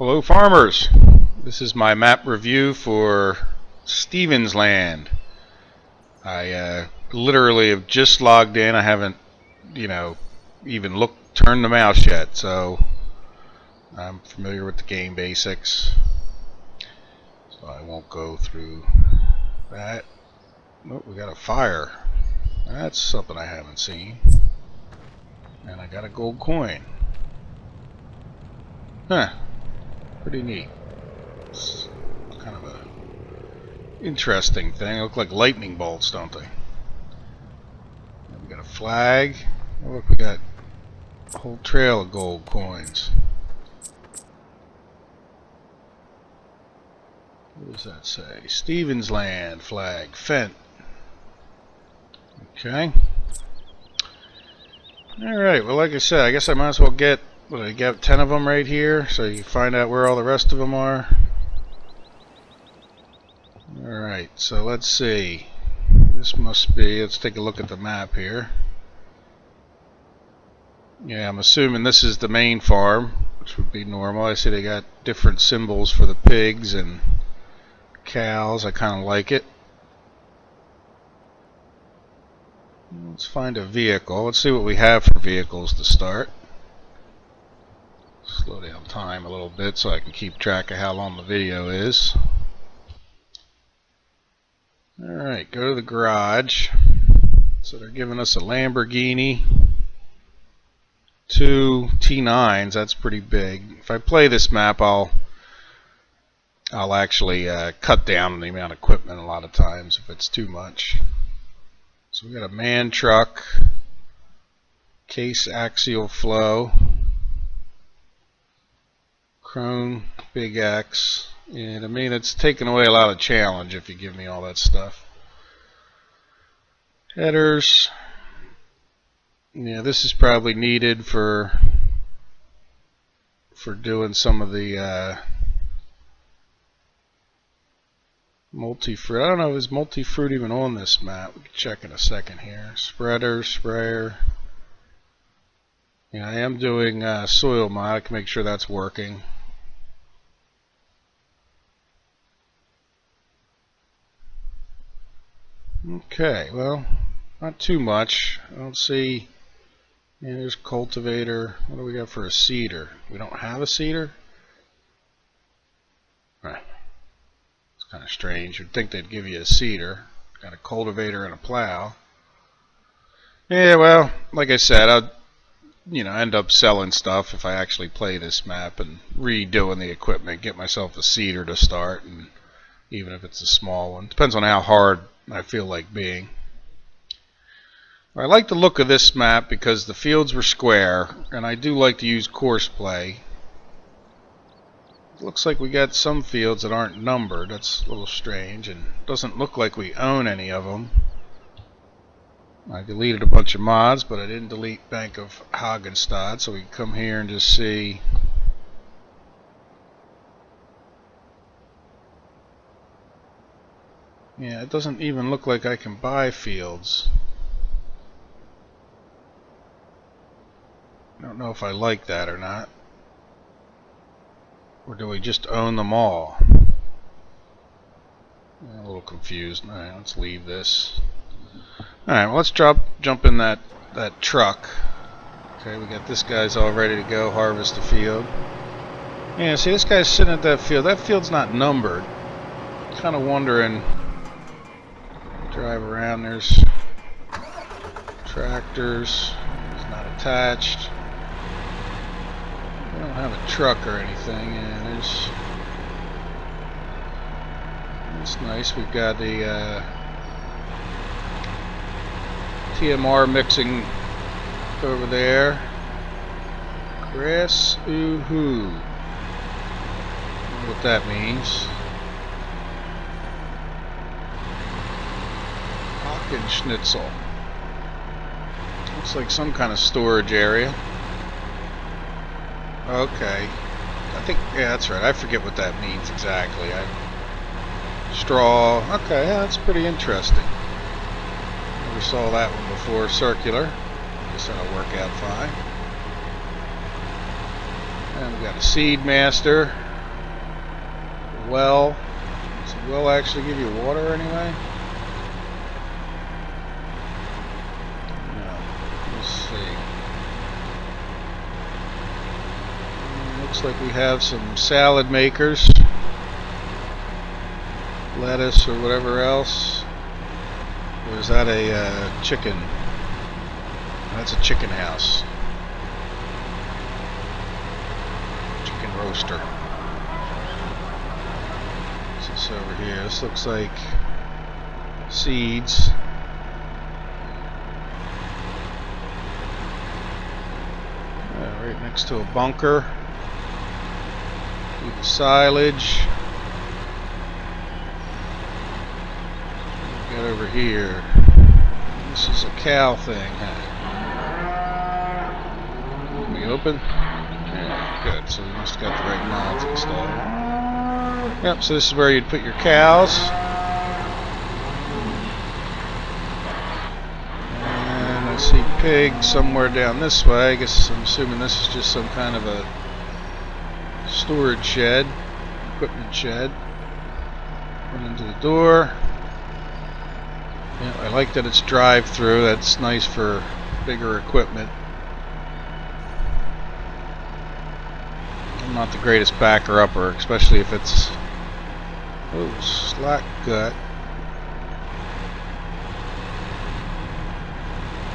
Hello farmers, this is my map review for Steffensland. I literally have just logged in. I haven't, even turned the mouse yet, so I'm familiar with the game basics. So I won't go through that. Oh, we got a fire. That's something I haven't seen. And I got a gold coin. Huh. Pretty neat. It's kind of a interesting thing. They look like lightning bolts, don't they? And we got a flag. Oh, look, we got a whole trail of gold coins. What does that say? Steffensland flag. Fent. Okay. Alright, well, like I said, I guess I might as well get, I got 10 of them right here, so you can find out where all the rest of them are. Alright, so let's see. This must be, let's take a look at the map here. Yeah, I'm assuming this is the main farm, which would be normal. I see they got different symbols for the pigs and cows. I kind of like it. Let's find a vehicle. Let's see what we have for vehicles to start. Slow down time a little bit so I can keep track of how long the video is. Alright, go to the garage. So they're giving us a Lamborghini, 2 T9s. That's pretty big. If I play this map, I'll actually cut down on the amount of equipment a lot of times if it's too much. So we got a man truck, case axial flow, chrome big X, and I mean it's taken away a lot of challenge if you give me all that stuff. Headers, yeah, this is probably needed for doing some of the multi-fruit. I don't know, is multi-fruit even on this map? We can check in a second here. Spreader, sprayer. Yeah, I am doing soil mod. I can make sure that's working. Okay, well, not too much. I don't see. Yeah, there's cultivator. What do we got for a seeder? We don't have a seeder? Right. Kind of strange. You'd think they'd give you a seeder. Got a cultivator and a plow. Yeah, well, like I said, I'll end up selling stuff if I actually play this map and redoing the equipment, get myself a seeder to start, and even if it's a small one. Depends on how hard I feel like being. I like the look of this map because the fields were square, and I do like to use course play. Looks like we got some fields that aren't numbered. That's a little strange, and doesn't look like we own any of them. I deleted a bunch of mods, but I didn't delete Bank of Hagenstad, so we can come here and just see. Yeah, it doesn't even look like I can buy fields. I don't know if I like that or not. Or do we just own them all? I'm a little confused. Alright, let's leave this. Alright, well, let's jump in that truck. Okay, we got this guy's all ready to go harvest the field. Yeah, see, this guy's sitting at that field. That field's not numbered. Kind of wondering. Drive around. There's tractors. It's not attached. We don't have a truck or anything. Yeah, that's nice. We've got the TMR mixing over there. Grass, ooh-hoo. I don't know what that means. Schnitzel. Looks like some kind of storage area. Okay. I think, yeah, that's right. I forget what that means exactly. Straw. Okay, yeah, that's pretty interesting. Never saw that one before. Circular. Guess that'll work out fine. And we got a seed master. well. Does the well actually give you water anyway? No. Let's see. Looks like we have some salad makers. Lettuce or whatever else. Or is that a chicken? That's a chicken house. Chicken roaster. What's this over here? This looks like seeds. Right next to a bunker. Do the silage. What we got over here? This is a cow thing, huh? Can we open? Yeah, good. So we must have got the right mods installed. Yep, so this is where you'd put your cows. And I see pigs somewhere down this way. I guess I'm assuming this is just some kind of a storage shed, equipment shed. Run into the door. Yeah, I like that it's drive-through. That's nice for bigger equipment. I'm not the greatest backer-upper, especially if it's slack gut.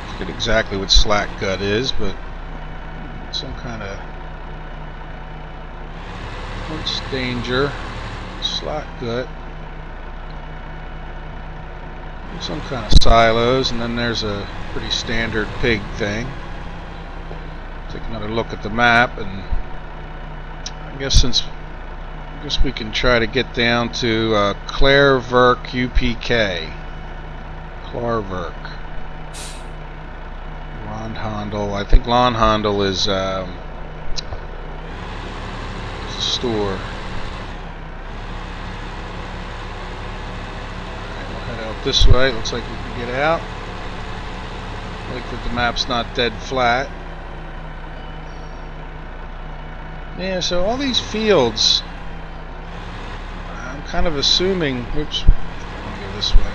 I forget exactly what slack gut is, but some kind of what's danger, slack gut. Some kind of silos, and then there's a pretty standard pig thing. Take another look at the map, and I guess we can try to get down to Clairverk UPK. Clairverk. Londhandel. I think Londhandel is a store. This way, looks like we can get out. I like that the map's not dead flat. Yeah, so all these fields, I'm kind of assuming, oops, I'm gonna go this way.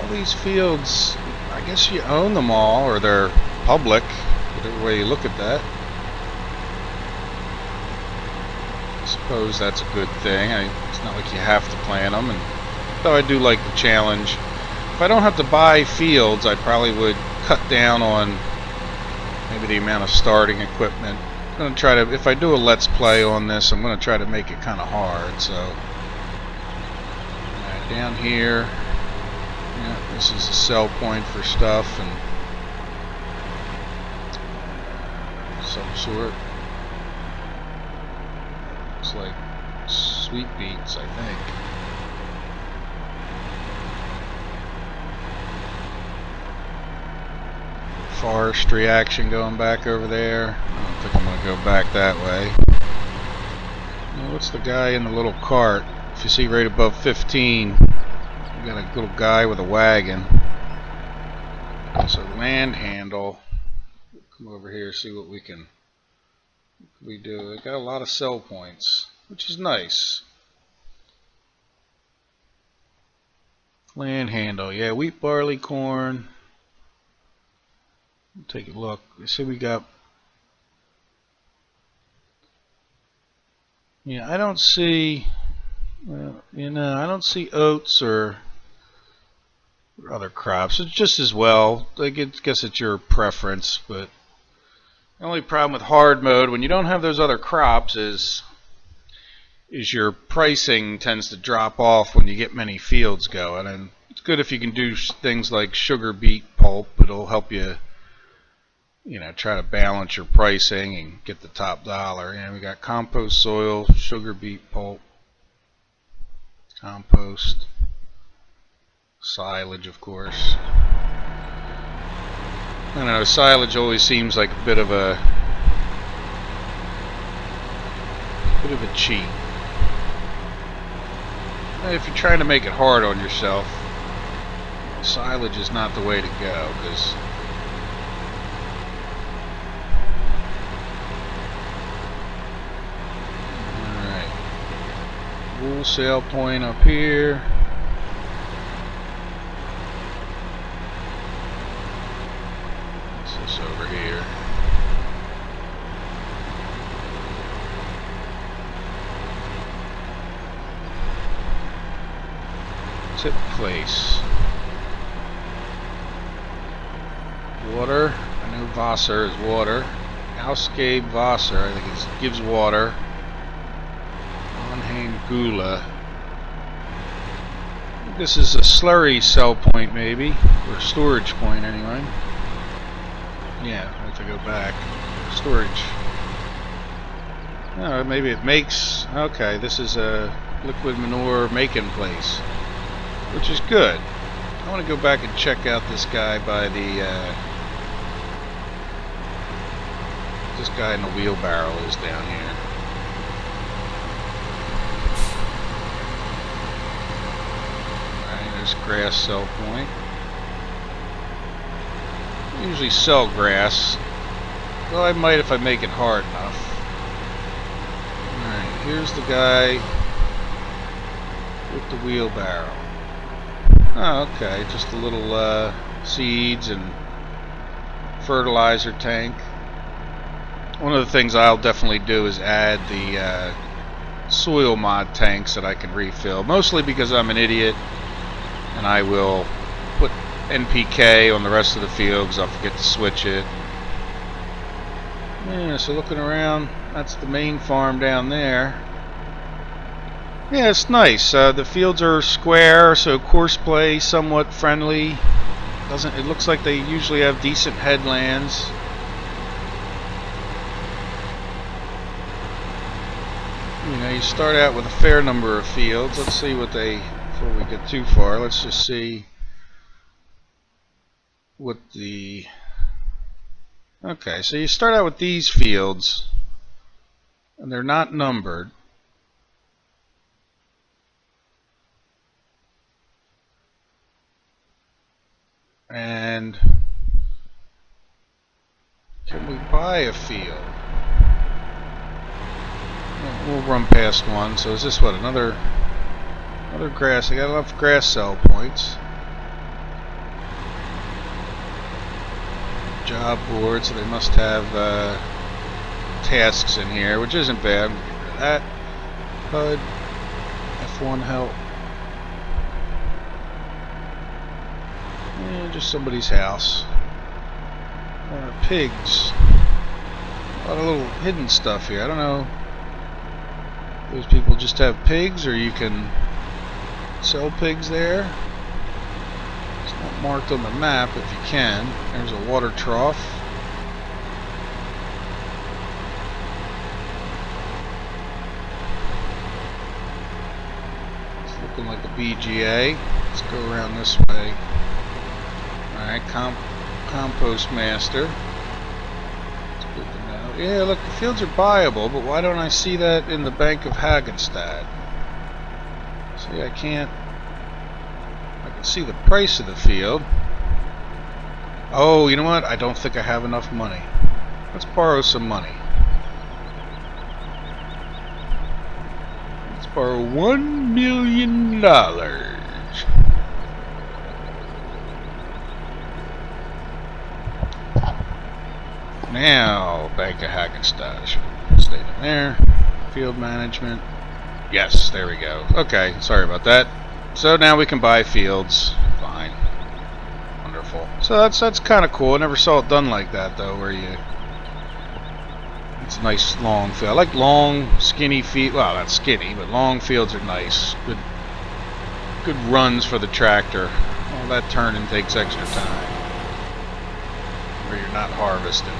All these fields, I guess you own them all, or they're public, whatever way you look at that. I suppose that's a good thing. It's not like you have to plant them, and though I do like the challenge. If I don't have to buy fields, I probably would cut down on maybe the amount of starting equipment. I'm going to try to, if I do a let's play on this, I'm going to try to make it kind of hard. So down here, yeah, this is a sell point for stuff and some sort. Like sweet beets, I think. Forestry action going back over there. I don't think I'm going to go back that way. Now, what's the guy in the little cart? If you see right above 15, you got a little guy with a wagon. So land handle. Come over here, see what we can. We do. It got a lot of sell points, which is nice. Land handle, yeah, wheat, barley, corn. Take a look. You see, we got. Yeah, I don't see. Well, you know, I don't see oats or other crops. It's just as well. I guess it's your preference, but. The only problem with hard mode when you don't have those other crops is your pricing tends to drop off when you get many fields going. And it's good if you can do things like sugar beet pulp. It'll help you, try to balance your pricing and get the top dollar. We got compost soil, sugar beet pulp, compost, silage, of course. I don't know, silage always seems like a bit of a cheat. If you're trying to make it hard on yourself, silage is not the way to go, because wool sale point up here. What's this over here? Tip place. Water. I know Wasser is water. Ausgabe Wasser, I think it gives water. Onheim Gula. I think this is a slurry cell point, maybe, or storage point, anyway. Yeah, I have to go back. Storage. Oh, maybe it makes. Okay, this is a liquid manure making place, which is good. I want to go back and check out this guy by the. This guy in the wheelbarrow is down here. Alright, there's grass cell point. I usually sell grass, though I might if I make it hard enough. Alright, here's the guy with the wheelbarrow. Oh, okay, just a little seeds and fertilizer tank. One of the things I'll definitely do is add the soil mod tanks that I can refill, mostly because I'm an idiot and I will put NPK on the rest of the field because I'll forget to switch it. Yeah, so looking around, that's the main farm down there. Yeah, it's nice. The fields are square, so course play somewhat friendly. It looks like they usually have decent headlands. You know, you start out with a fair number of fields. Let's see what they, before we get too far, let's just see what the, okay, so you start out with these fields, and they're not numbered. And can we buy a field? We'll run past one. So is this what, another grass? I got enough grass cell points. Job board, so they must have tasks in here, which isn't bad. That HUD F1 help. Just somebody's house. Pigs. A lot of little hidden stuff here. I don't know. Those people just have pigs, or you can sell pigs there. It's not marked on the map if you can. There's a water trough. It's looking like a BGA. Let's go around this way. Alright, compost master. Yeah, look, the fields are buyable, but why don't I see that in the Bank of Hagenstadt? See, I can see the price of the field. Oh, you know what? I don't think I have enough money. Let's borrow some money. Let's borrow $1 million. Now, Bank of Hagenstadt. Stay in there. Field management. Yes, there we go. Okay, sorry about that. So now we can buy fields. Fine. Wonderful. So that's kind of cool. I never saw it done like that, though, where you... It's a nice long field. I like long, skinny fields. Well, not skinny, but long fields are nice. Good runs for the tractor. All that turning takes extra time. Where you're not harvesting.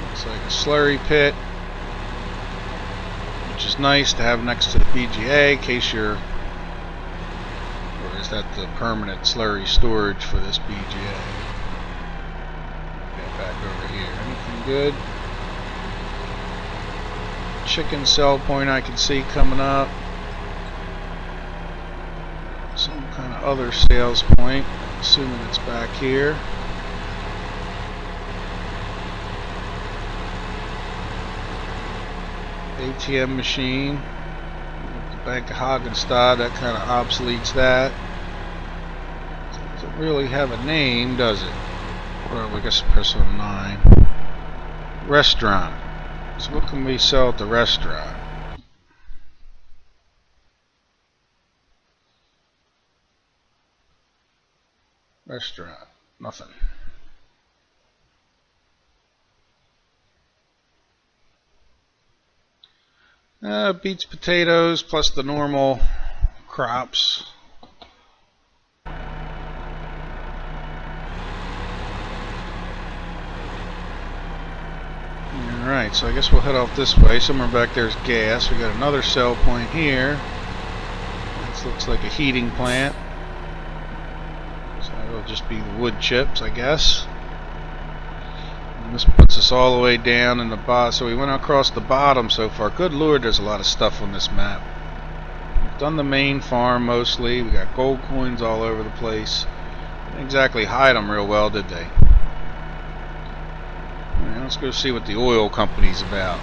Looks like a slurry pit, which is nice to have next to the BGA in case you're, or is that the permanent slurry storage for this BGA? Get back over here. Anything good? Chicken cell point I can see coming up. Some kind of other sales point, assuming it's back here. ATM machine. The Bank of Hagenstad, that kind of obsoletes that. Doesn't really have a name, does it? Well, I guess press on 9. Restaurant. So what can we sell at the restaurant? Restaurant. Nothing. Beets, potatoes, plus the normal crops. Alright, so I guess we'll head off this way. Somewhere back there's gas. We got another sell point here. This looks like a heating plant. So it'll just be the wood chips, I guess. And this puts us all the way down in the bottom. So we went across the bottom so far. Good Lord, there's a lot of stuff on this map. We've done the main farm mostly. We got gold coins all over the place. Didn't exactly hide them real well, did they? Alright, let's go see what the oil company's about.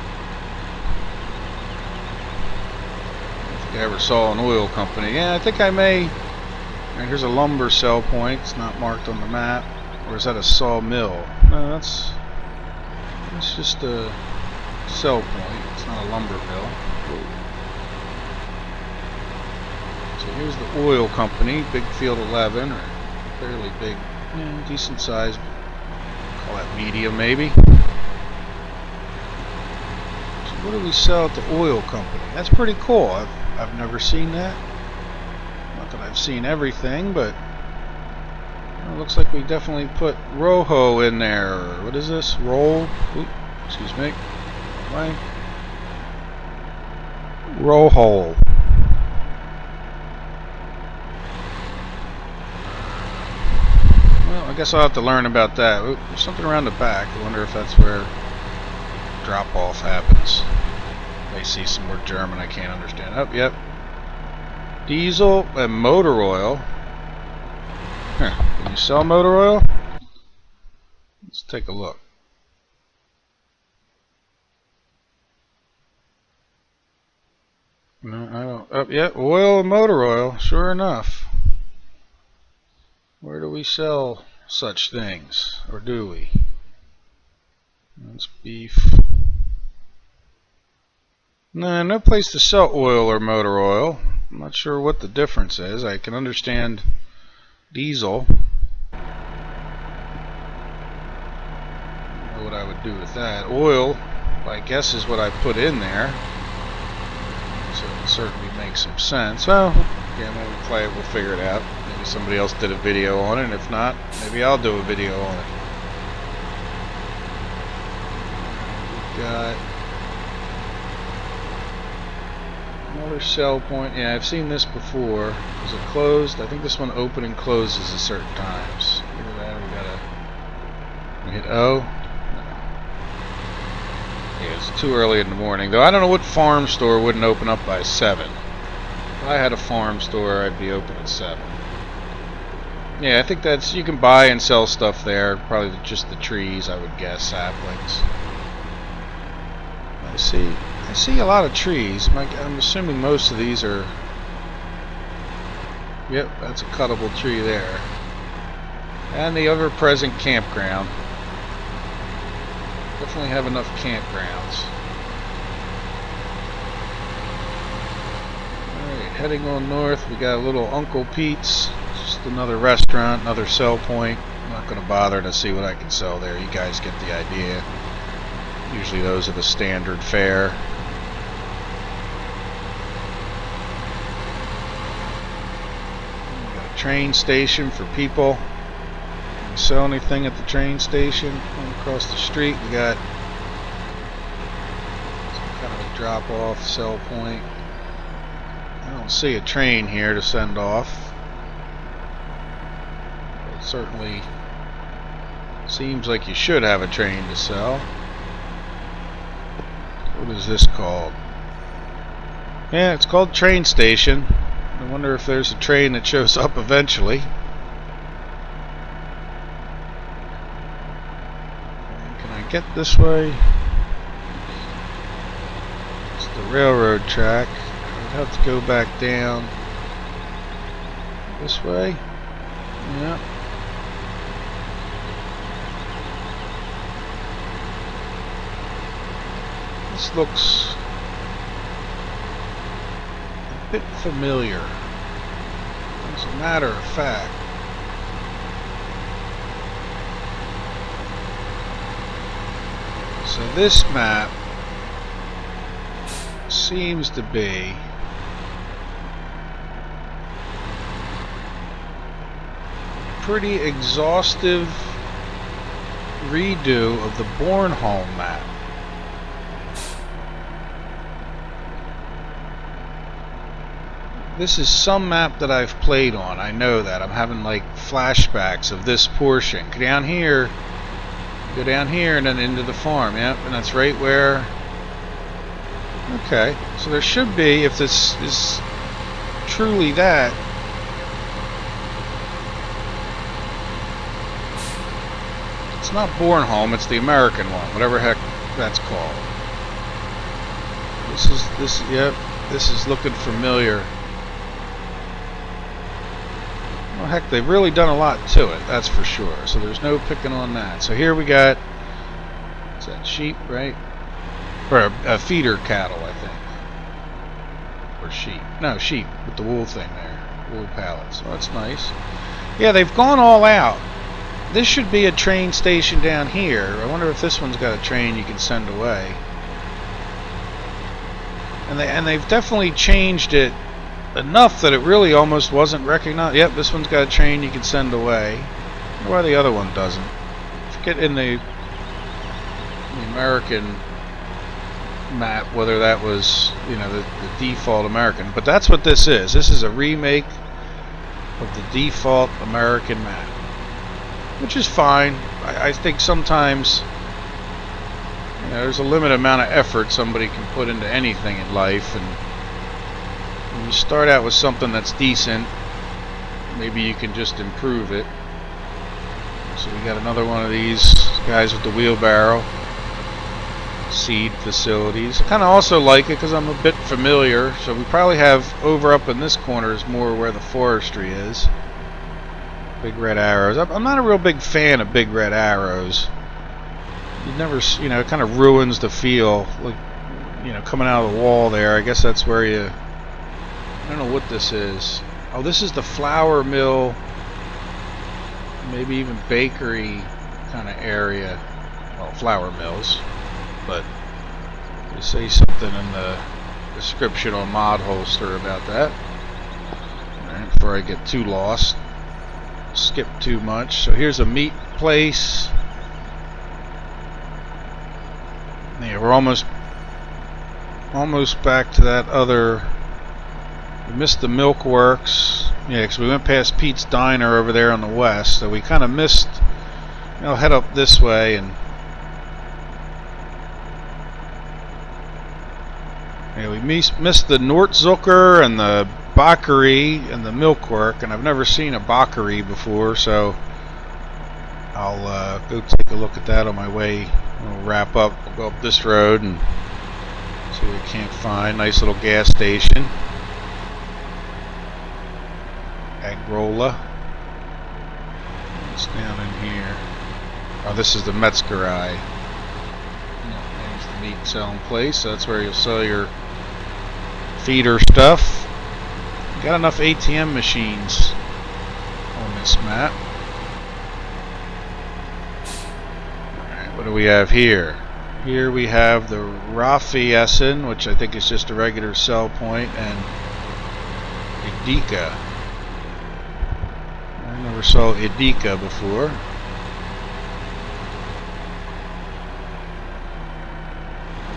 I don't think I ever saw an oil company. Yeah, I think I may. Alright, here's a lumber sell point. It's not marked on the map. Or is that a sawmill? No, that's just a sell point. It's not a lumber mill. So here's the oil company, Big Field 11, or fairly big, decent size. Call that medium, maybe. So what do we sell at the oil company? That's pretty cool. I've never seen that. Not that I've seen everything, but it looks like we definitely put Rojo in there. Or what is this? Roll? Oop, excuse me. Why? Rojo. Well, I guess I'll have to learn about that. Oop, there's something around the back. I wonder if that's where drop-off happens. May see some more German I can't understand. Oh, yep. Diesel and motor oil. Huh. Can you sell motor oil? Let's take a look. No, I don't. Oh, yeah, oil and motor oil. Sure enough. Where do we sell such things? Or do we? That's beef. No place to sell oil or motor oil. I'm not sure what the difference is. I can understand diesel. I don't know what I would do with that. Oil, I guess, is what I put in there. So it certainly makes some sense. Well, yeah, when we play it, we'll figure it out. Maybe somebody else did a video on it, and if not, maybe I'll do a video on it. We've got another sell point. Yeah, I've seen this before. Is it closed? I think this one open and closes at certain times. Look at that. We hit O. No. Yeah, it's too early in the morning. Though I don't know what farm store wouldn't open up by 7. If I had a farm store, I'd be open at 7. Yeah, I think that's, you can buy and sell stuff there. Probably just the trees, I would guess, saplings. I see a lot of trees. I'm assuming most of these are... Yep, that's a cuttable tree there. And the ever-present campground. Definitely have enough campgrounds. Alright, heading on north, we got a little Uncle Pete's. Just another restaurant, another sell point. I'm not going to bother to see what I can sell there. You guys get the idea. Usually those are the standard fare. We got a train station for people. Can we sell anything at the train station? Across the street we got some kind of a drop-off sell point. I don't see a train here to send off. It certainly seems like you should have a train to sell. What is this called? Yeah, it's called train station. I wonder if there's a train that shows up eventually. Can I get this way? It's the railroad track. I'd have to go back down this way. Yeah. This looks a bit familiar, as a matter of fact. So this map seems to be a pretty exhaustive redo of the Bornholm map. This is some map that I've played on. I know that. I'm having like flashbacks of this portion. Go down here and then into the farm. Yep, and that's right where... Okay, so there should be, if this is truly that... It's not Bornholm, it's the American one, whatever heck that's called. Yep, this is looking familiar. Well, heck, they've really done a lot to it, that's for sure. So there's no picking on that. So here we got, is that sheep, right? Or a feeder cattle, I think. Or sheep. No, sheep with the wool thing there. Wool pallets. So that's nice. Yeah, they've gone all out. This should be a train station down here. I wonder if this one's got a train you can send away. And they've definitely changed it enough that it really almost wasn't recognized. Yep, this one's got a train you can send away. I wonder why the other one doesn't. Forget in the American map whether that was, you know, the default American. But that's what this is. This is a remake of the default American map, which is fine. I think sometimes, you know, there's a limited amount of effort somebody can put into anything in life, and when you start out with something that's decent, maybe you can just improve it. So we got another one of these guys with the wheelbarrow. Seed facilities. I kind of also like it because I'm a bit familiar. So we probably have over up in this corner is more where the forestry is. Big red arrows. I'm not a real big fan of big red arrows. You never, you know, it kind of ruins the feel. Like, you know, coming out of the wall there. I guess that's where you... I don't know what this is. Oh, this is the flour mill, maybe even bakery kind of area. Well, flour mills, but they say something in the description on modhoster about that. Alright, before I get too lost, skip too much. So here's a meat place. Yeah, we're almost back to that other. We missed the Milk Works. Yeah, because we went past Pete's Diner over there on the west, so we kind of missed. I'll head up this way and. Yeah, we missed the Nordzucker and the Bakery and the Milkwork, and I've never seen a bakery before, so I'll go take a look at that on my way. We'll wrap up. We'll go up this road and see what we can't find. Nice little gas station. Agrola. What's down in here? Oh, this is the Metzgerei. There's the meat selling place. So that's where you'll sell your feeder stuff. Got enough ATM machines on this map. Alright, what do we have here? Here we have the Raffiessen, which I think is just a regular sell point, and Edeka. I never saw Edeka before.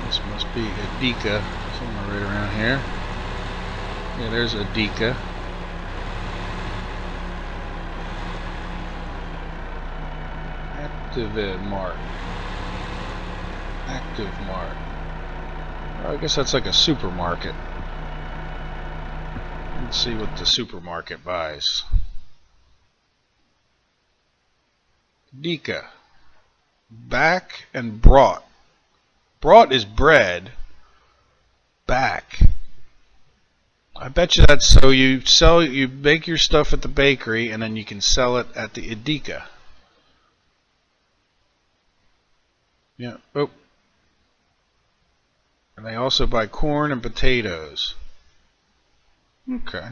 This must be Edeka, somewhere right around here. Yeah, there's Edeka. Active Mart. Active Mart. Well, I guess that's like a supermarket. Let's see what the supermarket buys. Edeka. Back and brought. Brought is bread. I bet you that's so you bake your stuff at the bakery and then you can sell it at the Edeka. Yeah. Oh. And they also buy corn and potatoes. Okay.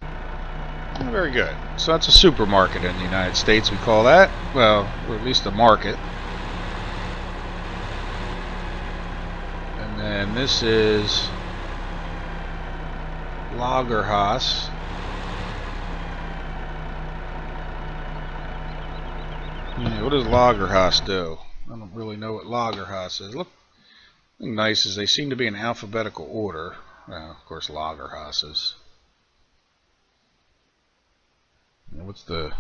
Well, very good. So that's a supermarket in the United States, we call that. Well, or at least a market. And then this is Lagerhaus. Yeah, what does Lagerhaus do? I don't really know what Lagerhaus is. Look nice is they seem to be in alphabetical order. Well, of course, Lagerhaus is. What's the...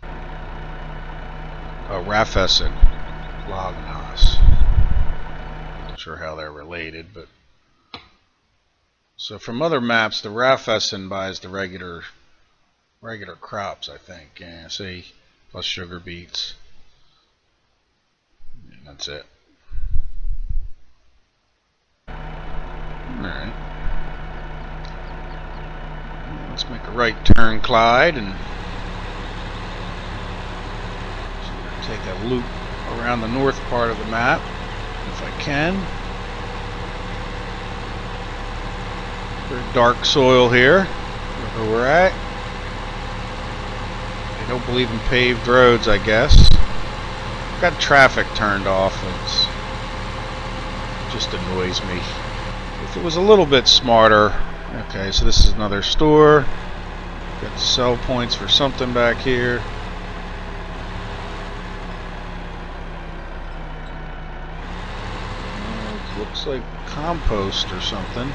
Oh, Raffessen. Lagerhaus. Not sure how they're related, but... So from other maps, the Raffessen buys the regular crops, I think. Yeah, see, plus sugar beets. And that's it. Alright. Let's make a right turn, Clyde, and take a loop around the north part of the map, if I can. Very dark soil here, wherever we're at. They don't believe in paved roads, I guess. Got traffic turned off. It just annoys me. If it was a little bit smarter. Okay, so this is another store. Got the sell points for something back here. Looks like compost or something.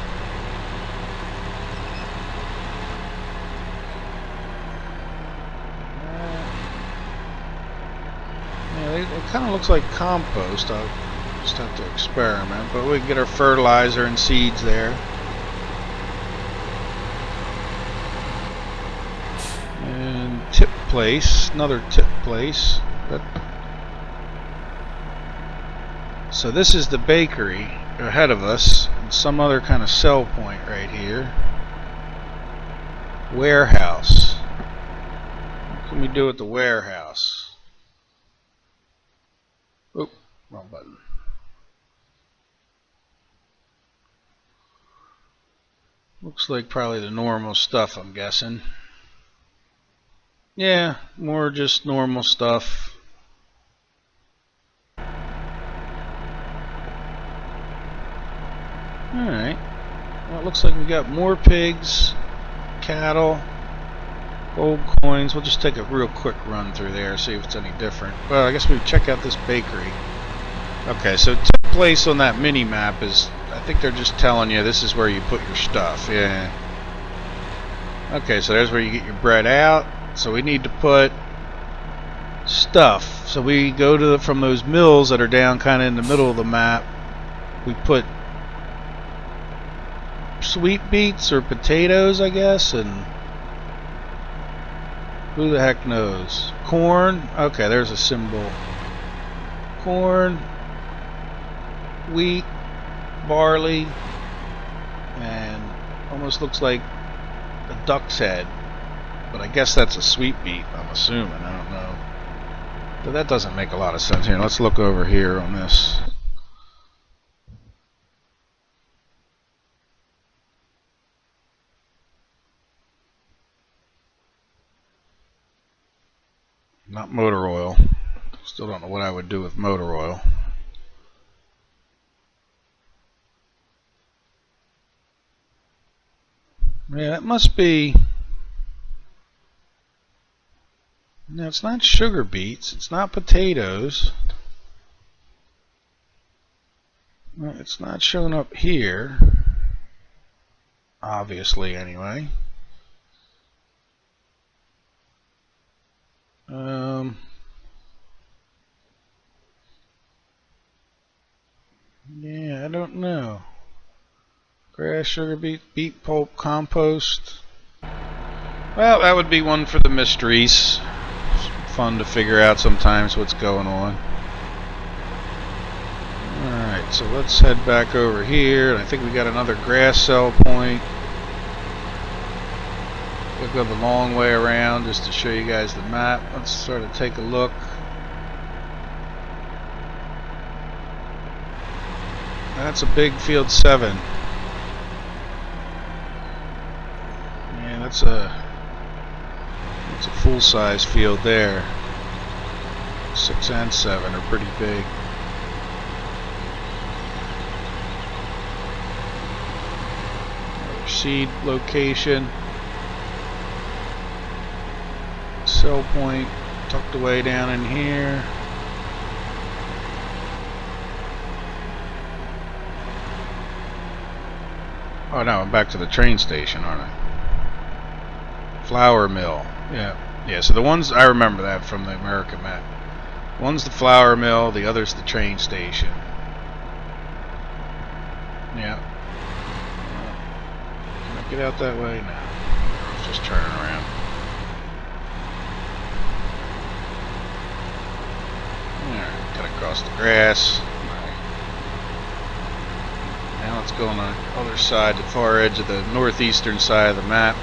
Yeah, it kind of looks like compost. I'll just have to experiment, but we can get our fertilizer and seeds there. And tip place, another tip place. But so this is the bakery ahead of us, and some other kind of sell point right here. Warehouse. What can we do at the warehouse? Oop, wrong button. Looks like probably the normal stuff, I'm guessing. Yeah, more just normal stuff. Alright. Well, it looks like we got more pigs, cattle, gold coins. We'll just take a real quick run through there, see if it's any different. Well, I guess we check out this bakery. Okay, so tip place on that mini map is, I think they're just telling you this is where you put your stuff. Yeah. Okay, so there's where you get your bread out. So we need to put stuff. So we go to from those mills that are down kind of in the middle of the map. We put sweet beets or potatoes, I guess, and who the heck knows? Corn. Okay, there's a symbol. Corn, wheat, barley, and almost looks like a duck's head. But I guess that's a sweet beet, I'm assuming. I don't know. But that doesn't make a lot of sense here. Let's look over here on this. Not motor oil. Still don't know what I would do with motor oil. Yeah, that must be... No, it's not sugar beets. It's not potatoes. No, it's not showing up here. Obviously, anyway. Yeah, I don't know. Grass, sugar beet, beet pulp, compost. Well, that would be one for the mysteries. Fun to figure out sometimes what's going on. Alright. so let's head back over here. I think we got another grass cell point. We'll go the long way around just to show you guys the map. Let's sort of take a look. That's a big field 7. Yeah, that's a full-size field there. 6 and 7 are pretty big. Another seed location. Cell point tucked away down in here. Oh no, I'm back to the train station, aren't I? Flour mill. Yeah, so the ones, I remember that from the American map. One's the flour mill, the other's the train station. Yeah. Can I get out that way? No. I was just turning around. Alright, cut across the grass. Now let's go on the other side, the far edge of the northeastern side of the map.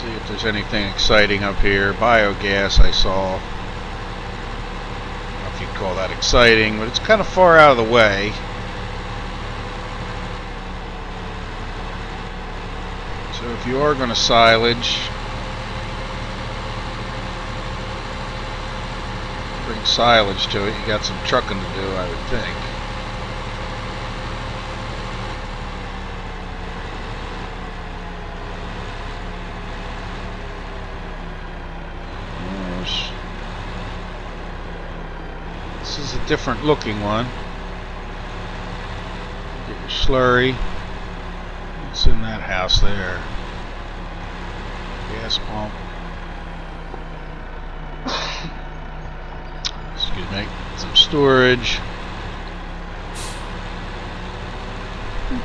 See if there's anything exciting up here. Biogas I saw. I don't know if you'd call that exciting, but it's kind of far out of the way. So if you are going to silage, bring silage to it, you got some trucking to do, I would think. This is a different looking one. Get your slurry. What's in that house there? Gas pump. Excuse me. Some storage.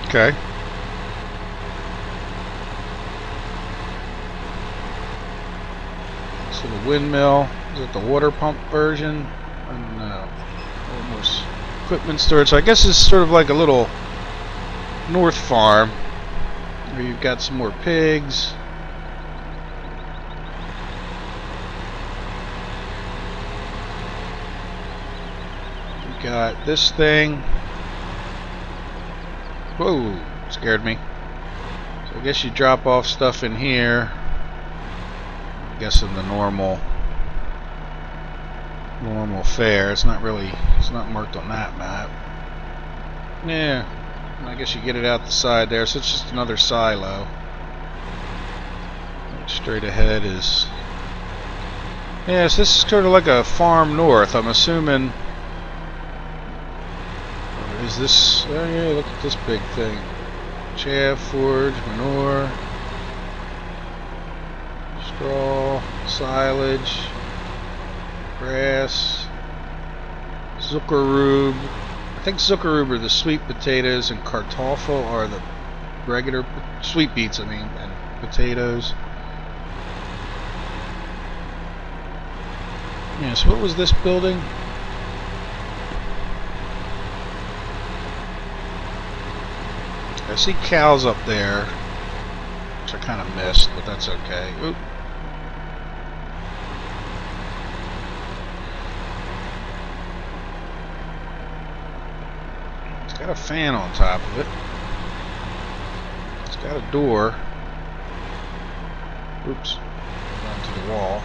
Okay. So the windmill, is it the water pump version? I don't know. Almost equipment storage. So I guess it's sort of like a little north farm where you've got some more pigs. We got this thing. Whoa, scared me. So I guess you drop off stuff in here. I'm guessing the normal fare. It's not marked on that map. Yeah, I guess you get it out the side there, so it's just another silo. Straight ahead is, yeah, so this is sort of like a farm north. I'm assuming, or is this, oh yeah, look at this big thing. Chaff, forage, manure, straw, silage, grass, Zuckerrübe. I think Zuckerrübe are the sweet potatoes, and Kartoffel are the regular sweet beets, I mean, and potatoes. Yeah, so what was this building? I see cows up there, which I kind of missed, but that's okay. Oop. It's got a fan on top of it. It's got a door. Oops. Onto the wall.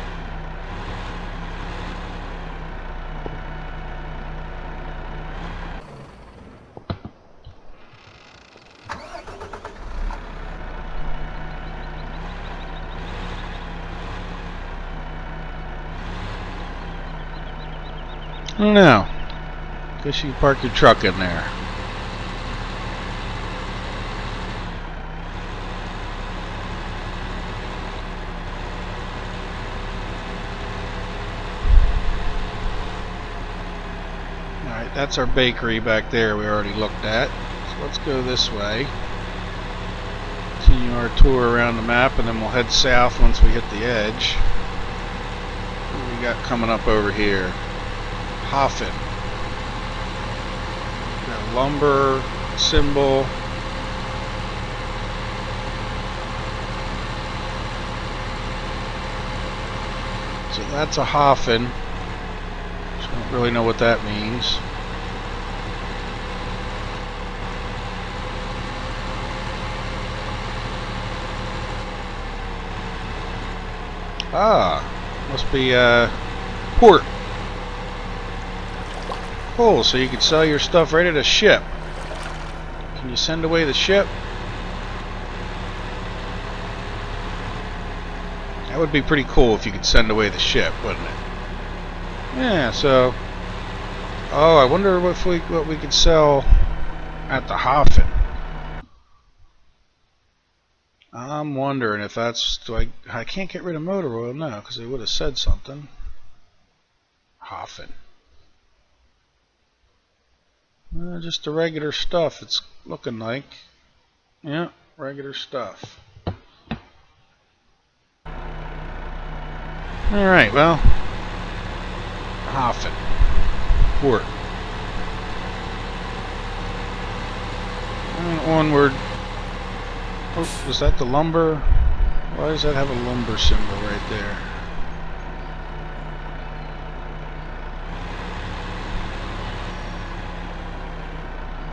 I don't know. Guess you can park your truck in there. Alright, that's our bakery back there we already looked at. So let's go this way. Continue our tour around the map, and then we'll head south once we hit the edge. we got coming up over here? Hafen. Got a lumber symbol. So that's a Hafen. I don't really know what that means. Ah, must be port. Cool, so you can sell your stuff right at a ship. Can you send away the ship? That would be pretty cool if you could send away the ship, wouldn't it? Yeah, so... Oh, I wonder what we could sell at the Hafen. I'm wondering if that's... I can't get rid of motor oil now, because they would have said something. Hafen. Just the regular stuff it's looking like. Yeah, regular stuff. Alright, well... Hafen. Port. Onward. Oh, is that the lumber? Why does that have a lumber symbol right there?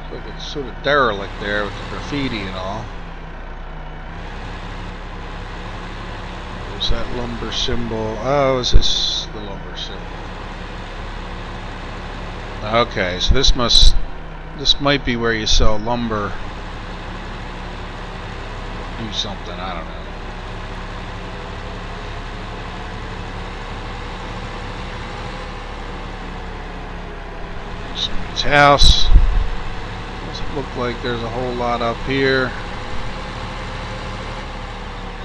It's like it's sort of derelict there with the graffiti and all. There's that lumber symbol. Oh, is this the lumber symbol? Okay, so this might be where you sell lumber. Do something, I don't know. Somebody's house. Doesn't look like there's a whole lot up here.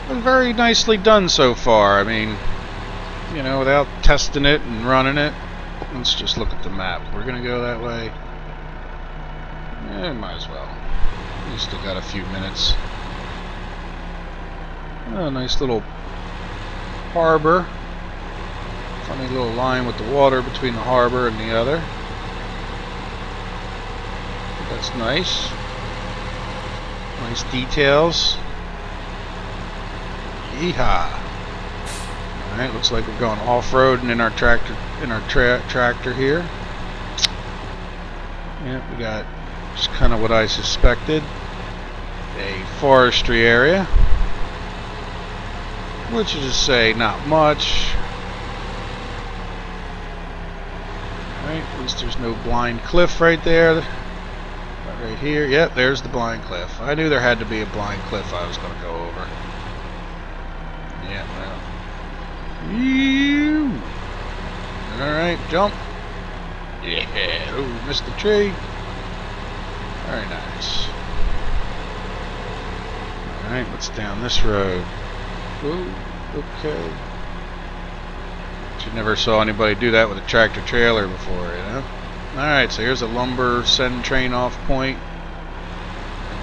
Been very nicely done so far. I mean, you know, without testing it and running it. Let's just look at the map. We're gonna go that way. Yeah, might as well. We still got a few minutes. Oh, nice little harbor. Funny little line with the water between the harbor and the other. That's nice. Nice details. Yeehaw! Alright, looks like we're going off-roading in our tractor here. Yeah, we got just kind of what I suspected. A forestry area. Which is to say, not much. Alright, at least there's no blind cliff right there. Right here. Yep, there's the blind cliff. I knew there had to be a blind cliff I was going to go over. Yeah, well. Alright, jump. Yeah, oh, missed the tree. Very nice. Alright, what's down this road? Ooh, okay. You never saw anybody do that with a tractor trailer before, you know? Alright, so here's a lumber send train off point.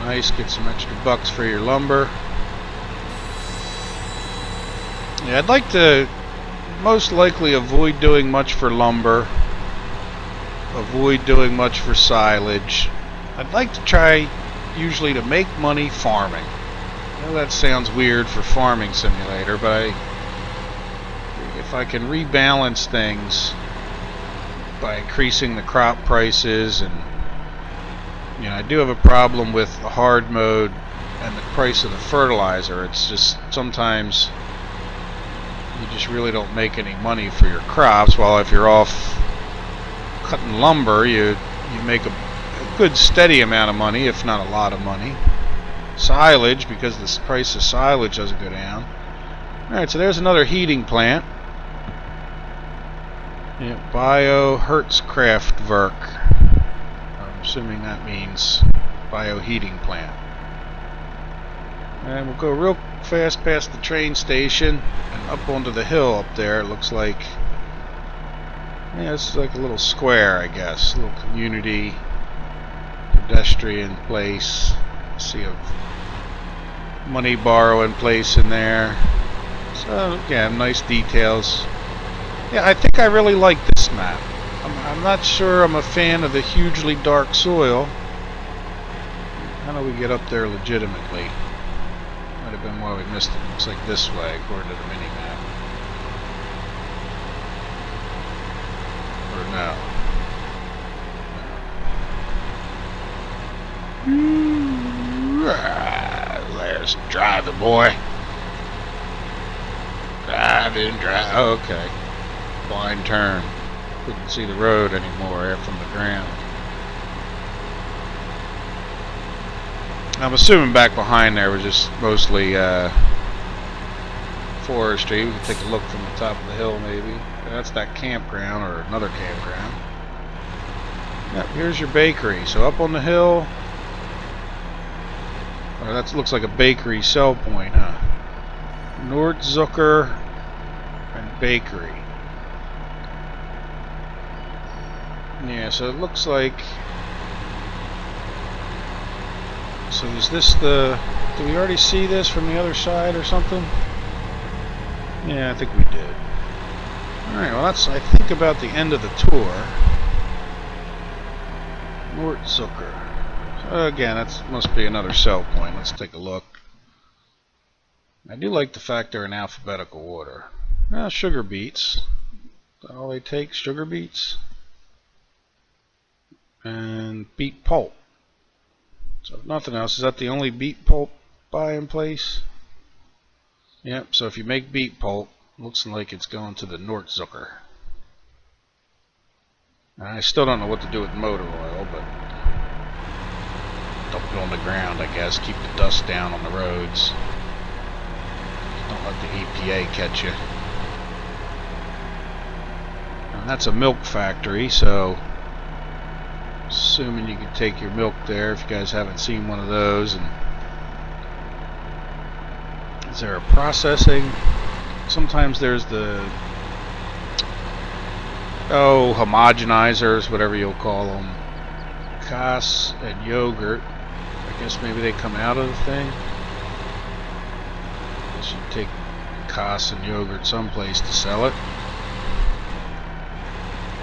Nice, get some extra bucks for your lumber. Yeah, I'd like to most likely avoid doing much for lumber. Avoid doing much for silage. I'd like to try usually to make money farming. I know that sounds weird for Farming Simulator, but if I can rebalance things by increasing the crop prices, and you know, I do have a problem with the hard mode and the price of the fertilizer. It's just sometimes you just really don't make any money for your crops, while if you're off cutting lumber, you make a good steady amount of money, if not a lot of money. Silage, because the price of silage doesn't go down. Alright, so there's another heating plant. Yeah, Biohertzkraftwerk. I'm assuming that means bioheating plant. And we'll go real fast past the train station and up onto the hill up there. It looks like, yeah, it's like a little square, I guess. A little community pedestrian place. See a money borrowing place in there. So yeah, nice details. Yeah, I think I really like this map. I'm not sure I'm a fan of the hugely dark soil. How do we get up there legitimately? Might have been why we missed it. Looks like this way, according to the mini-map. Or no. There's driving, boy. Driving. Okay. Blind turn. Couldn't see the road anymore from the ground. I'm assuming back behind there was just mostly forestry. We can take a look from the top of the hill, maybe. That's that campground or another campground. Yep, here's your bakery. So up on the hill. Oh, that looks like a bakery sell point, huh? Nordzucker and bakery. Yeah, so it looks like. So is this the... Did we already see this from the other side or something? Yeah, I think we did. Alright, well that's, I think, about the end of the tour. Nordzucker. So again, that must be another sell point. Let's take a look. I do like the fact they're in alphabetical order. Sugar beets. Is that all they take? Sugar beets? And beet pulp. So if nothing else, is that the only beet pulp buy in place? Yep, so if you make beet pulp, looks like it's going to the Nordzucker. I still don't know what to do with motor oil, but dump it on the ground, I guess. Keep the dust down on the roads. Don't let the EPA catch you. And that's a milk factory, so assuming you can take your milk there if you guys haven't seen one of those. And is there a processing? Sometimes there's the homogenizers, whatever you'll call them. Kaas and yogurt. I guess maybe they come out of the thing. I guess you take Kaas and yogurt someplace to sell it.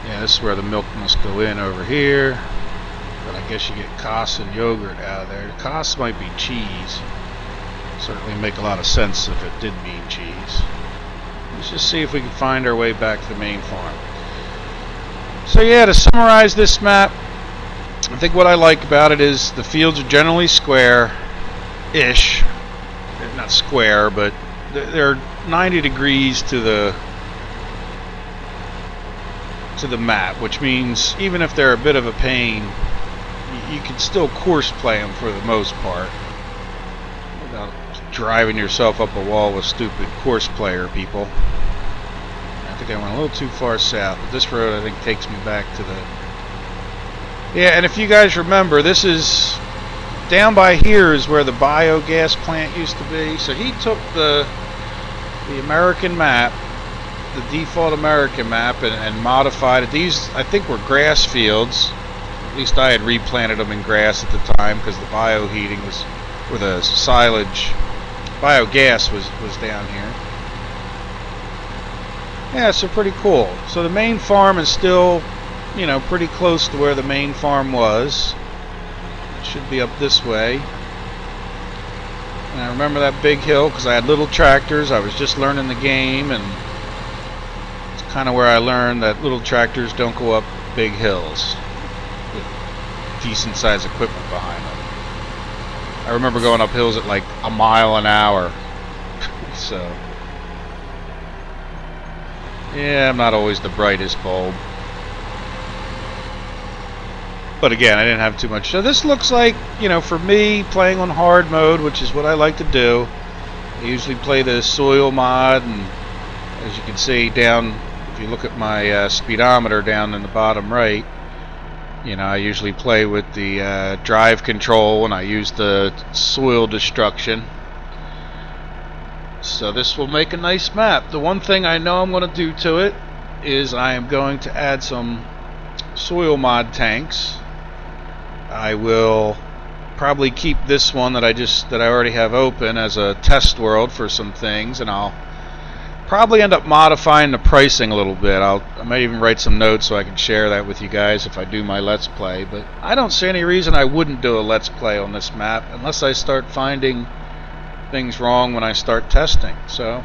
Yeah, this is where the milk must go in over here. But I guess you get Kaas and yogurt out of there. Kaas might be cheese. Certainly make a lot of sense if it did mean cheese. Let's just see if we can find our way back to the main farm. So yeah, to summarize this map, I think what I like about it is the fields are generally square-ish. Not square, but they're 90 degrees to the map, which means even if they're a bit of a pain, you can still course play them for the most part without driving yourself up a wall with stupid course player people. I think I went a little too far south, but this road I think takes me back to the... Yeah, and if you guys remember, this is down by here is where the biogas plant used to be. So he took the American map, the default American map, and modified it. These I think were grass fields. At least I had replanted them in grass at the time because the bioheating was, or the silage, biogas was down here. Yeah, so pretty cool. So the main farm is still, you know, pretty close to where the main farm was. It should be up this way. And I remember that big hill because I had little tractors. I was just learning the game, and it's kind of where I learned that little tractors don't go up big hills with decent sized equipment behind them. I remember going up hills at like a mile an hour. So yeah, I'm not always the brightest bulb. But again, I didn't have too much. So this looks like, you know, for me, playing on hard mode, which is what I like to do. I usually play the soil mod, and as you can see down, if you look at my speedometer down in the bottom right, you know, I usually play with the drive control, and I use the soil destruction. So this will make a nice map. The one thing I know I'm going to do to it is I am going to add some soil mod tanks. I will probably keep this one that I already have open as a test world for some things, and I'll Probably end up modifying the pricing a little bit. I might even write some notes so I can share that with you guys if I do my Let's Play. But I don't see any reason I wouldn't do a Let's Play on this map unless I start finding things wrong when I start testing. So,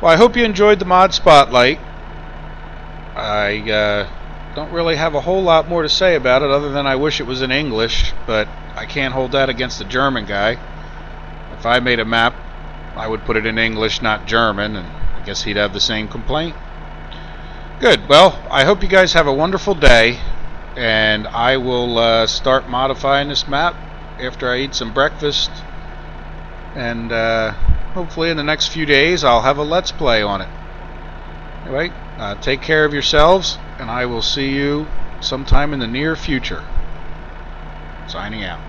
well, I hope you enjoyed the mod spotlight. I don't really have a whole lot more to say about it other than I wish it was in English, but I can't hold that against the German guy. If I made a map, I would put it in English, not German, and I guess he'd have the same complaint. Good. Well, I hope you guys have a wonderful day, and I will start modifying this map after I eat some breakfast, and hopefully in the next few days I'll have a Let's Play on it. Anyway, take care of yourselves, and I will see you sometime in the near future. Signing out.